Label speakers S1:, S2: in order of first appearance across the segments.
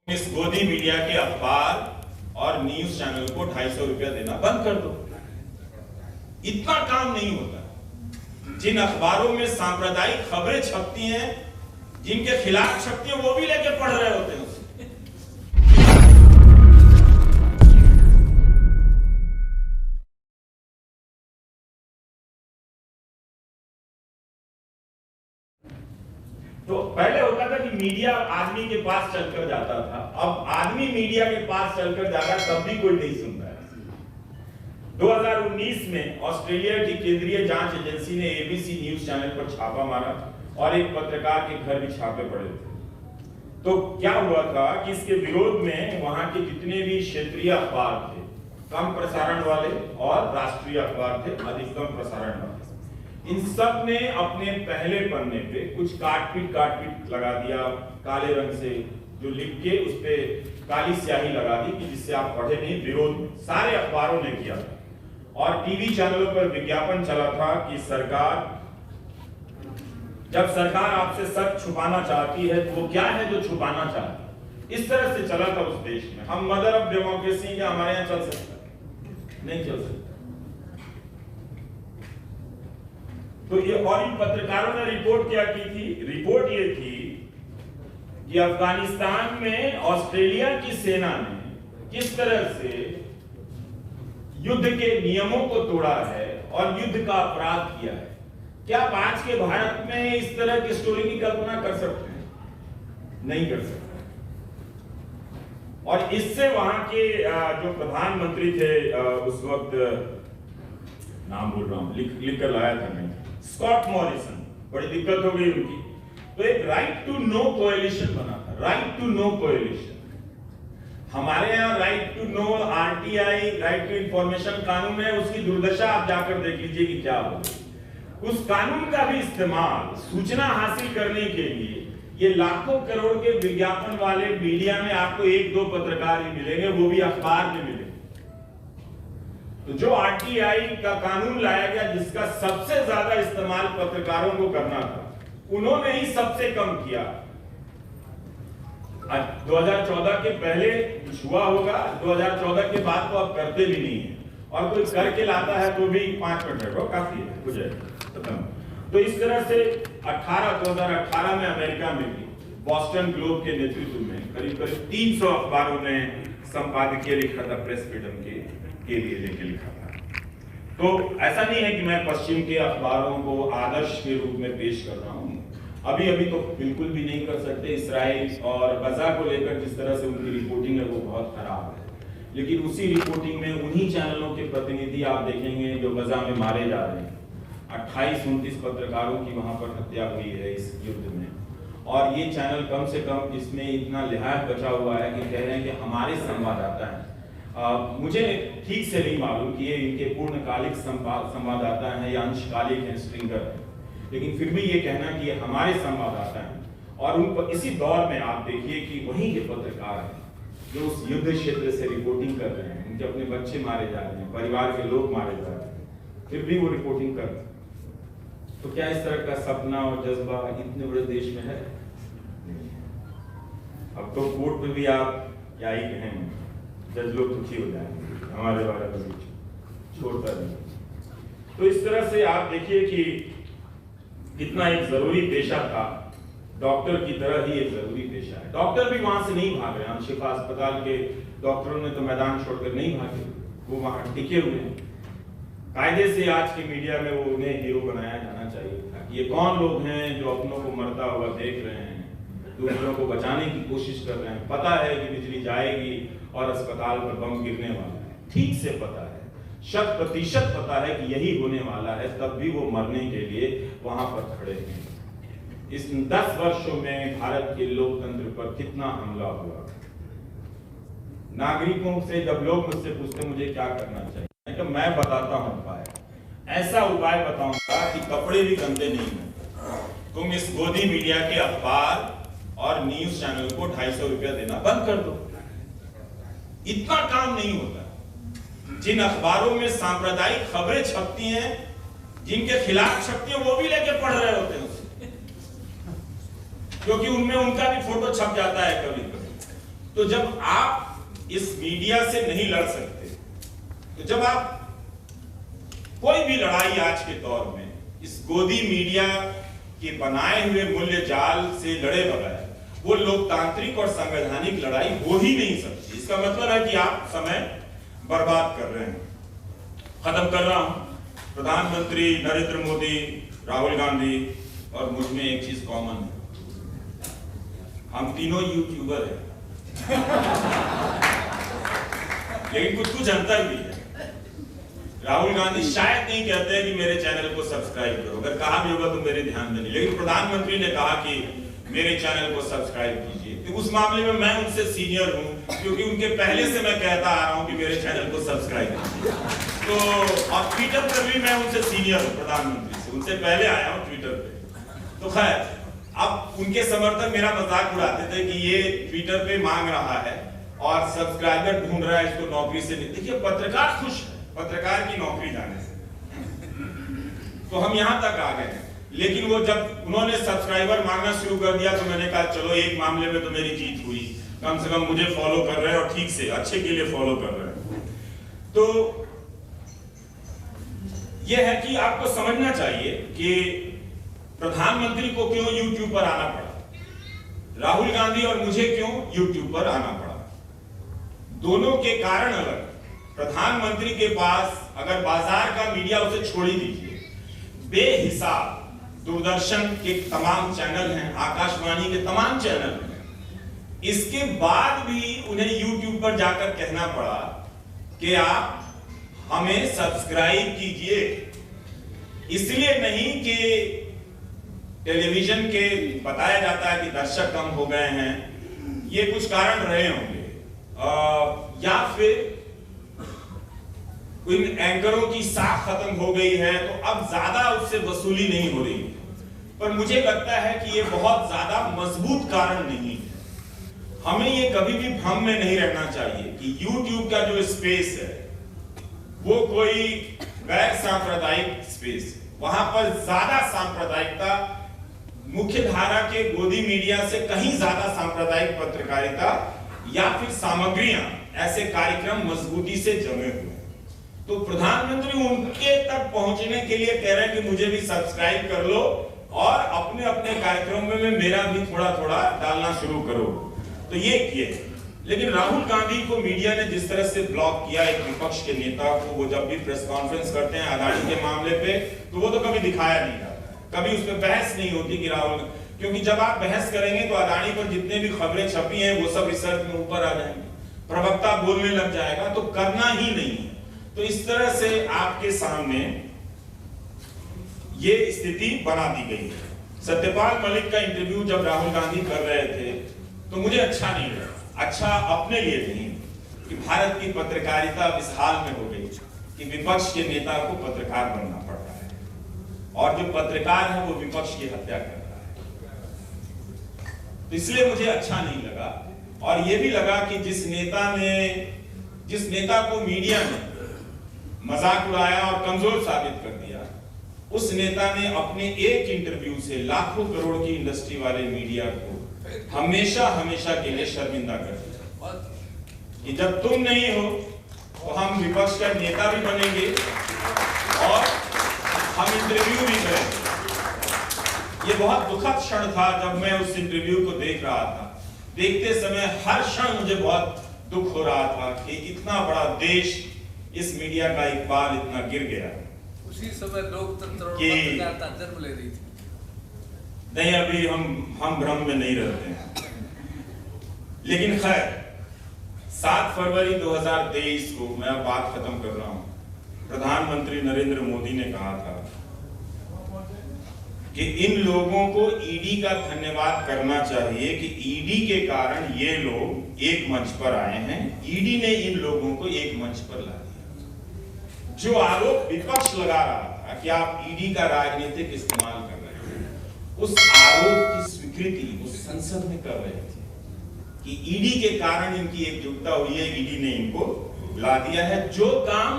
S1: इस गोदी मीडिया के अखबार और न्यूज चैनल को 250 रुपया देना बंद कर दो। इतना काम नहीं होता। जिन अखबारों में सांप्रदायिक खबरें छपती हैं, जिनके खिलाफ छपती है, वो भी लेके पढ़ रहे होते हैं उसे। तो पहले होता था कि मीडिया आदमी के पास चलकर जाता था, अब आदमी मीडिया के पास चलकर जाता तब भी कोई नहीं सुनता है। 2019 में ऑस्ट्रेलिया की केंद्रीय जांच एजेंसी ने एबीसी न्यूज चैनल पर छापा मारा और एक पत्रकार के घर भी छापे पड़े थे। तो क्या हुआ था कि इसके विरोध में वहां के जितने भी क्षेत्रीय अखबार थे, कम प्रसारण वाले और राष्ट्रीय अखबार थे, अधिकतम प्रसारण वाले, इन सब ने अपने पहले पन्ने पे कुछ काट-पीट लगा दिया काले रंग से, जो लिख के उस पे काली स्याही लगा दी कि जिससे आप पढ़े नहीं। विरोध सारे अखबारों ने किया और टीवी चैनलों पर विज्ञापन चला था कि जब सरकार आपसे सच छुपाना चाहती है तो वो क्या है जो छुपाना चाहती है। इस तरह से चला था उस देश में। हम मदर ऑफ डेमोक्रेसी क्या हमारे यहाँ चल सकता? नहीं चल सकता। तो ये और इन पत्रकारों ने रिपोर्ट क्या की थी? रिपोर्ट ये थी कि अफगानिस्तान में ऑस्ट्रेलिया की सेना ने किस तरह से युद्ध के नियमों को तोड़ा है और युद्ध का अपराध किया है। क्या आप आज के भारत में इस तरह की स्टोरी की कल्पना कर सकते हैं? नहीं कर सकते। और इससे वहां के जो प्रधानमंत्री थे उस वक्त, नाम भूल रहा हूं, लिख कर लाया था मैं, स्कॉट मॉरिसन, बड़ी दिक्कत हो गई उनकी। तो एक राइट टू नो कोएलिशन बना था, राइट टू नो कोएलिशन। हमारे यहाँ right to know, RTI, right to information कानून है, उसकी दुर्दशा आप जाकर देख लीजिए कि क्या हो। उस कानून का भी इस्तेमाल सूचना हासिल करने के लिए ये लाखों करोड़ के विज्ञापन वाले मीडिया में आपको एक दो पत्रकार ही मिलेंगे, वो भी अखबार में मिलेंगे। तो जो आरटीआई का कानून लाया गया, जिसका सबसे ज्यादा इस्तेमाल पत्रकारों को करना था, उन्होंने ही सबसे कम किया। 2014 के पहले कुछ हुआ होगा, 2014 के बाद तो अब करते भी नहीं है, और कोई करके लाता है तो भी 5 मिनट काफी है, हो जाएगा खत्म। तो इस तरह से 2018 में अमेरिका में भी बॉस्टन ग्लोब के नेतृत्व में करीब 300 अखबारों ने संपादकीय लिखा था, प्रेस फ्रीडम के लिए लेके लिखा था। तो ऐसा नहीं है कि मैं पश्चिम के अखबारों को आदर्श के रूप में पेश कर रहा हूं। अभी तो बिल्कुल भी नहीं कर सकते। इसराइल और गजा को लेकर जिस तरह से उनकी रिपोर्टिंग है वो बहुत खराब है। लेकिन उसी रिपोर्टिंग में उन्हीं चैनलों के प्रतिनिधि आप देखेंगे जो गजा में मारे जा रहे हैं। 28-29 पत्रकारों की वहां पर हत्या हुई है इस युद्ध में, और ये चैनल कम से कम इसमें इतना लिहाज बचा हुआ है कि कह रहे हैं कि हमारे संवाददाता हैं। मुझे ठीक से नहीं मालूम कि ये इनके पूर्णकालिक संवाददाता हैं या अंशकालिक हैं, स्ट्रिंगर हैं, लेकिन फिर भी ये कहना कि ये हमारे संवाददाता हैं। और उन पर इसी दौर में आप देखिए कि वहीं के पत्रकार हैं जो उस युद्ध क्षेत्र से रिपोर्टिंग कर रहे हैं, उनके अपने बच्चे मारे जा रहे हैं, परिवार के लोग मारे जा रहे हैं, फिर भी वो रिपोर्टिंग कर रहे हैं। तो क्या इस तरह का सपना और जज्बा इतने बड़े देश में है? अब तो कोर्ट में भी आप क्या ही कहें, जज लोग दुखी हो जाएंगे, हमारे बारे में छोड़ता नहीं। तो इस तरह से आप देखिए कि कितना एक जरूरी पेशा था, डॉक्टर की तरह ही एक जरूरी पेशा है। डॉक्टर भी वहां से नहीं भाग रहे। शिफा अस्पताल के डॉक्टरों ने तो मैदान छोड़कर नहीं भागे, वो वहां टिके हुए हैं। कायदे से आज के मीडिया में वो उन्हें हीरो बनाया जाना चाहिए था कि ये कौन लोग हैं जो अपनों को मरता हुआ देख रहे हैं, दूसरों को बचाने की कोशिश कर रहे हैं। पता है कि बिजली जाएगी और अस्पताल पर बम गिरने वाला है, ठीक से पता है, 100% पता है कि यही होने वाला है, तब भी वो मरने के लिए वहां पर खड़े हैं। इस 10 वर्षों में भारत के लोकतंत्र पर कितना हमला हुआ। नागरिकों से जब लोग मुझसे पूछते मुझे क्या करना चाहिए, मैं बताता हूं उपाय। ऐसा उपाय बताऊंगा कि कपड़े भी गंदे नहीं हैं। तुम इस गोदी मीडिया के अखबार और न्यूज चैनल को 250 रुपया देना बंद कर दो। इतना काम नहीं होता। जिन अखबारों में सांप्रदायिक खबरें छपती हैं, जिनके खिलाफ छपती हैं, वो भी लेके पढ़ रहे होते हैं उसे, क्योंकि उनमें उनका भी फोटो छप जाता है कभी कभी। तो जब आप इस मीडिया से नहीं लड़ सकते, तो जब आप कोई भी लड़ाई आज के दौर में इस गोदी मीडिया के बनाए हुए मूल्य जाल से लड़े बगैर वो लोकतांत्रिक और संवैधानिक लड़ाई हो ही नहीं सकती। इसका मतलब है कि आप समय बर्बाद कर रहे हैं। खत्म कर रहा हूं। प्रधानमंत्री नरेंद्र मोदी, राहुल गांधी और मुझ में एक चीज कॉमन है, हम तीनों यूट्यूबर हैं। लेकिन कुछ अंतर भी है। राहुल गांधी शायद नहीं कहते हैं कि मेरे चैनल को सब्सक्राइब करो, अगर कहा भी होगा तो मेरे ध्यान में नहीं, लेकिन प्रधानमंत्री ने कहा कि मेरे चैनल को सब्सक्राइब कीजिए। तो उस मामले में मैं उनसे सीनियर हूं, क्योंकि उनके पहले से मैं कहता आ रहा हूं कि मेरे चैनल को सब्सक्राइब कीजिए। तो और ट्विटर पर भी मैं उनसे सीनियर हूं, प्रधानमंत्री से उनसे पहले आया हूं ट्विटर पे। तो खैर, अब उनके समर्थक मेरा मजाक उड़ाते थे कि ये ट्विटर पे मांग रहा है और सब्सक्राइबर ढूंढ रहा है, इसको नौकरी से नहीं। देखिए, पत्रकार खुश है पत्रकार की नौकरी जाने से, तो हम यहां तक आ गए हैं। लेकिन वो जब उन्होंने सब्सक्राइबर मांगना शुरू कर दिया तो मैंने कहा चलो एक मामले में तो मेरी जीत हुई, कम से कम मुझे फॉलो कर रहे हैं और ठीक से अच्छे के लिए फॉलो कर रहे हैं। तो यह है कि आपको समझना चाहिए कि प्रधानमंत्री को क्यों यूट्यूब पर आना पड़ा, राहुल गांधी और मुझे क्यों यूट्यूब पर आना पड़ा। दोनों के कारण अलग। प्रधानमंत्री के पास अगर बाजार का मीडिया उसे छोड़ ही दीजिए, बेहिसाब दूरदर्शन के तमाम चैनल हैं, आकाशवाणी के तमाम चैनल हैं, इसके बाद भी उन्हें यूट्यूब पर जाकर कहना पड़ा कि आप हमें सब्सक्राइब कीजिए। इसलिए नहीं कि टेलीविजन के बताया जाता है कि दर्शक कम हो गए हैं, ये कुछ कारण रहे होंगे, या फिर इन एंकरों की साख खत्म हो गई है तो अब ज्यादा उससे वसूली नहीं हो रही है। पर मुझे लगता है कि ये बहुत ज्यादा मजबूत कारण नहीं है। हमें ये कभी भी भ्रम में नहीं रहना चाहिए कि YouTube का जो स्पेस है वो कोई गैर सांप्रदायिक स्पेस है। वहां पर ज्यादा सांप्रदायिकता, मुख्य धारा के गोदी मीडिया से कहीं ज्यादा सांप्रदायिक पत्रकारिता या फिर सामग्रियां, ऐसे कार्यक्रम मजबूती से जमे हुए। तो प्रधानमंत्री उनके तक पहुंचने के लिए कह रहे हैं कि मुझे भी सब्सक्राइब कर लो और अपने अपने कार्यक्रमों में मेरा भी थोड़ा थोड़ा डालना शुरू करो। तो ये किए। लेकिन राहुल गांधी को मीडिया ने जिस तरह से ब्लॉक किया, एक विपक्ष के नेता को, वो जब भी प्रेस कॉन्फ्रेंस करते हैं अदानी के मामले पे, तो वो तो कभी दिखाया नहीं जाता, कभी उस पर बहस नहीं होती कि राहुल, क्योंकि जब आप बहस करेंगे तो अदानी पर जितने भी खबरें छपी हैं वो सब रिसर्च में ऊपर आ जाएंगे, प्रवक्ता बोलने लग जाएगा, तो करना ही नहीं है। तो इस तरह से आपके सामने ये स्थिति बना दी गई है। सत्यपाल मलिक का इंटरव्यू जब राहुल गांधी कर रहे थे तो मुझे अच्छा नहीं लगा। अच्छा अपने लिए नहीं कि भारत की पत्रकारिता इस हाल में हो गई कि विपक्ष के नेता को पत्रकार बनना पड़ता है और जो पत्रकार है वो विपक्ष की हत्या कर रहा है। तो इसलिए मुझे अच्छा नहीं लगा। और ये भी लगा कि जिस नेता को मीडिया ने मजाक उड़ाया और कमजोर साबित कर दिया, उस नेता ने अपने एक इंटरव्यू से लाखों करोड़ की इंडस्ट्री वाले मीडिया को हमेशा हमेशा के लिए शर्मिंदा कर दिया कि जब तुम नहीं हो तो हम विपक्ष का नेता भी बनेंगे और हम इंटरव्यू भी करेंगे। ये बहुत दुखद क्षण था जब मैं उस इंटरव्यू को देख रहा था। देखते समय हर क्षण मुझे बहुत दुख हो रहा था कि इतना बड़ा देश, इस मीडिया का इकबाल इतना गिर गया।
S2: उसी समय लोकतंत्र और पत्रकारिता जन्म ले रही थी।
S1: नहीं, अभी हम भ्रम में नहीं रहते हैं। लेकिन खैर, 7 फरवरी 2023 को मैं अब बात खत्म कर रहा हूं। प्रधानमंत्री नरेंद्र मोदी ने कहा था कि इन लोगों को ईडी का धन्यवाद करना चाहिए कि ईडी के कारण ये लोग एक मंच पर आए हैं। ईडी ने इन लोगों को एक मंच पर ला दिया। जो आरोप विपक्ष लगा रहा था कि आप ईडी का राजनीतिक इस्तेमाल कर रहे हैं, उस आरोप की स्वीकृति उस संसद में कर रहे थे कि ईडी के कारण इनकी एकजुटता हुई है, ईडी ने इनको ला दिया है। जो काम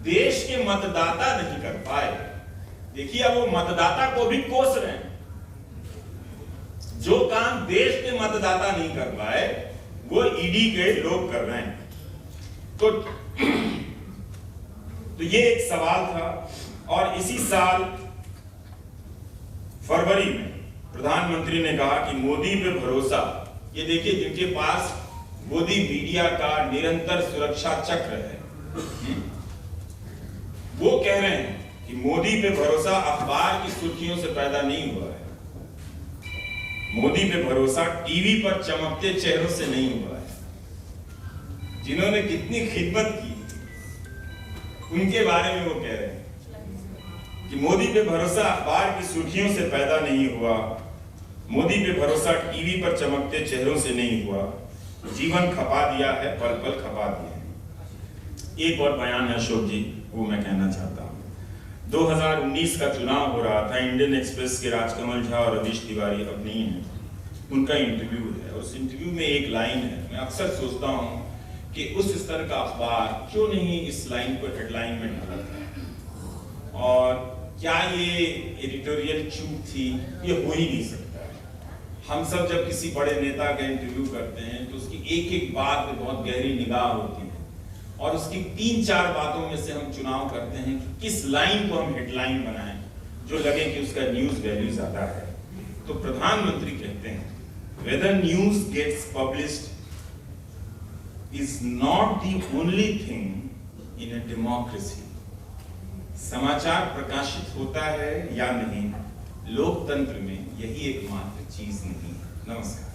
S1: देश के मतदाता नहीं कर पाए, देखिए अब वो मतदाता को भी कोस रहे हैं। जो काम देश के मतदाता नहीं कर पाए वो ईडी के लोग कर रहे हैं। तो ये एक सवाल था। और इसी साल फरवरी में प्रधानमंत्री ने कहा कि मोदी पे भरोसा, ये देखिए जिनके पास मोदी मीडिया का निरंतर सुरक्षा चक्र है, वो कह रहे हैं कि मोदी पे भरोसा अखबार की सुर्खियों से पैदा नहीं हुआ है, मोदी पे भरोसा टीवी पर चमकते चेहरों से नहीं हुआ है। जिन्होंने कितनी खिदमत की उनके बारे में वो कह रहे हैं कि मोदी पे भरोसा अखबार की सुर्खियों से पैदा नहीं हुआ, मोदी पे भरोसा टीवी पर चमकते चेहरों से नहीं हुआ, जीवन खपा दिया है, पल पल खपा दिया है। एक और बयान है अशोक जी, वो मैं कहना चाहता हूँ। 2019 का चुनाव हो रहा था, इंडियन एक्सप्रेस के राजकमल झा और रवीश तिवारी अब नहीं है, उनका इंटरव्यू है। और उस इंटरव्यू में एक लाइन है, मैं अक्सर सोचता हूँ कि उस स्तर का अखबार क्यों नहीं इस लाइन को हेडलाइन में डाला था, और क्या ये एडिटोरियल चूक थी? ये हो ही नहीं सकता है। हम सब जब किसी बड़े नेता का इंटरव्यू करते हैं तो उसकी एक एक बात पे बहुत गहरी निगाह होती है, और उसकी 3-4 बातों में से हम चुनाव करते हैं कि किस लाइन को हम हेडलाइन बनाएं जो लगे कि उसका न्यूज वैल्यू ज्यादा है। तो प्रधानमंत्री कहते हैं, whether news gets published is not the only thing in a democracy. समाचार प्रकाशित होता है या नहीं, लोकतंत्र में यही एकमात्र चीज नहीं। नमस्कार।